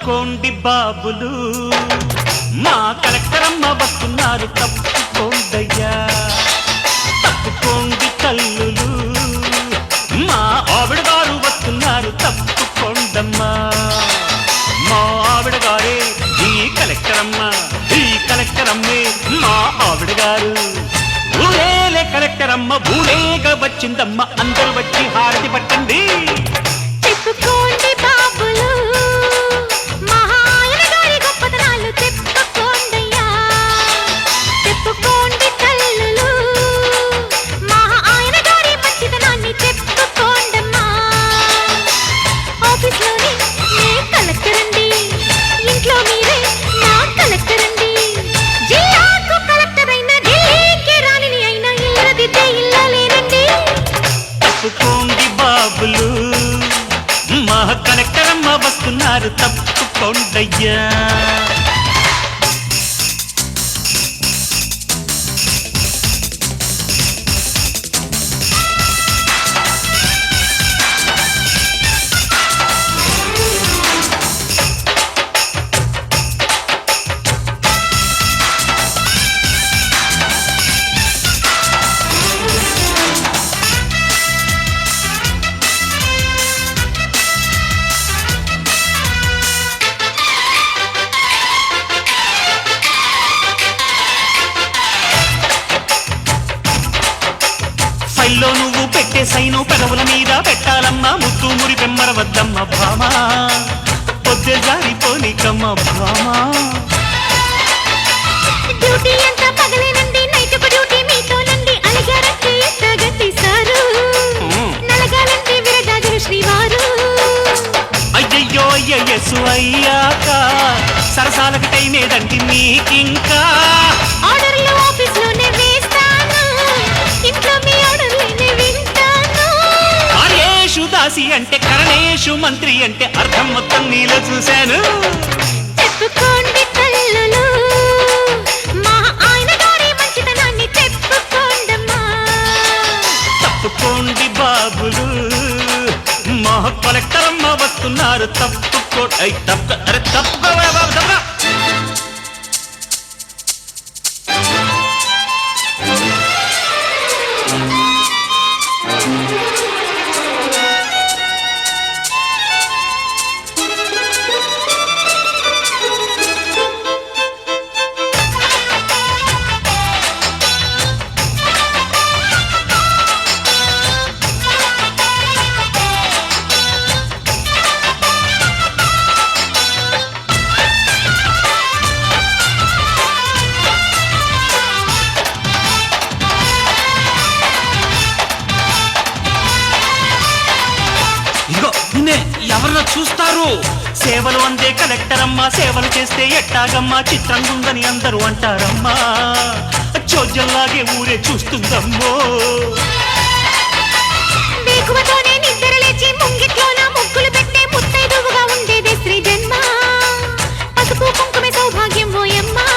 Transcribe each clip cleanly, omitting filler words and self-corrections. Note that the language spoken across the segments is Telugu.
తప్పుకోండి బాబులు, మా కలెక్టర్ అమ్మ వస్తున్నారు తప్పుకోండయ్యా. తప్పుకోండి తల్లులు, మా ఆవిడ గారు వస్తున్నారు తప్పుకోండమ్మా. మా ఆవిడ గారే ఈ కలెక్టర్ అమ్మ, ఈ కలెక్టర్ అమ్మే మా ఆవిడ గారు. ఊరేలే కలెక్టర్ అమ్మ ఊరేగా వచ్చిందమ్మ, అందరూ వచ్చి హారతి పట్టండి. చెప్పుకోండి బాబులు, మా ఆయన గారి గొప్పతనాలు చెప్పుకోండయ్యా. చెప్పుకోండి తల్లులు, మా ఆయన గారి మంచితనాన్ని చెప్పుకోండమ్మా. ఆఫీస్లోనే నే కలెక్టర్ అండి, ఇంట్లో మీరే నా కలెక్టర్ అండి. జిల్లాకు కలెక్టర్ అయినా ఢిల్లీకి రాణిని అయినా ఇల్లదిద్దే ఇల్లలేనండి. తప్పుకోండి బాబులు, మా కలెక్టర్ అమ్మ వస్తున్నారు తప్పుకోండయ్యా. ఫైల్లో నువ్వు పెట్టే సైను పెదవుల మీద పెట్టాలమ్మా. ముత్తు మురి పెమ్మర వద్దమ్మ భామా, పొద్దు జారిపోనికమ్మ భామా. డ్యూటీ అంతా పగలేనండి, నైట్ డ్యూటీ మీతోనండి. అలిగారంటే ఎత్తగట్టేశారు, నలగాలంటే విరగాజులు శ్రీవారు. అయ్యయ్యో అయ్యయ్యసు అయ్యాక సరసాలకు టైం ఏదండి మీకింకా. ఆర్డర్లు ఆఫీస్లోనే వేస్తాను, ఇంట్లో మీ ఆర్డర్లేనే వింటాను. కార్యేషు దాసి అంటే కరణేషు మంత్రి అంటే అర్థం మొత్తం నీలో చూశాను. చెప్పుకోండి తల్లులు, మా ఆయన గారి మంచితనాన్ని చెప్పుకోండమ్మా. తప్పుకోండి బాబులు, మా కలెక్టర్ అమ్మ వస్తున్నారు తప్పుకో. అరే తప్పుకోవా బాబు తప్పరా. ఎవరన్నా చూస్తారు. సేవలు అందే కలెక్టర్ అమ్మా, సేవలు చేస్తే ఎట్టాగమ్మా చిత్రంగుందని అందరూ అంటారమ్మా. చోద్యంలాగే ఊరే చూస్తుందమ్మో. వేకువతోనే నిద్ర లేచి ముంగిట్లోన ముగ్గులు పెట్టే ముత్తైదువుగా ఉండేదే శ్రీ జన్మ. పసుపు కుంకుమే సౌభాగ్యం ఓయమ్మా.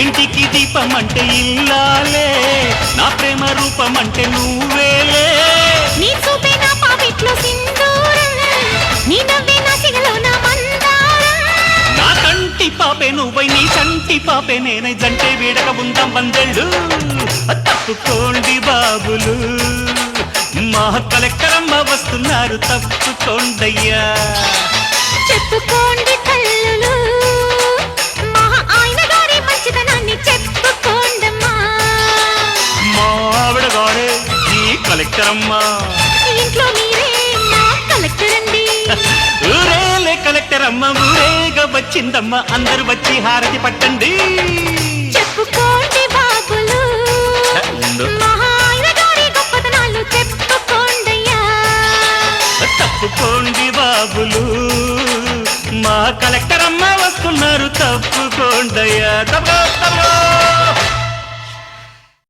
ఇంటికి దీపం అంటే ఇల్లాలే, నా ప్రేమ రూపం అంటే నువ్వేలే. నీ చూపే నా పాపిట్లో సింధూరం, నీ నవ్వే నా సిగలో నా మందారం. నా కంటి పాపే నువ్వై నీ చంటి పాపే నేనై జంటే వీడక ఉందాం వందెళ్ళు. తప్పుకోండి బాబులు, మా కలెక్టర్ అమ్మ వస్తున్నారు తప్పుకోండయ్యా. చెప్పుకోండి తల్లులు, మా ఆయన గారి మంచితనాన్ని చెప్పుకోండమ్మా. మా ఆవిడ గారే ఈ కలెక్టర్ అమ్మ, ఇంట్లో మీరే నా కలెక్టర్ అండి. ఊరేలే కలెక్టర్ అమ్మ ఊరేగా వచ్చిందమ్మ, అందరూ వచ్చి హారతి పట్టండి. చెప్పుకోండి బాబులు, మా ఆయన గారి గొప్పతనాలు చెప్పుకోండయ్యా. తప్పుకోండి బాబులు, మా కలెక్టర్ అమ్మ వస్తున్నారు తప్పుకోండయ్యా. తప్ప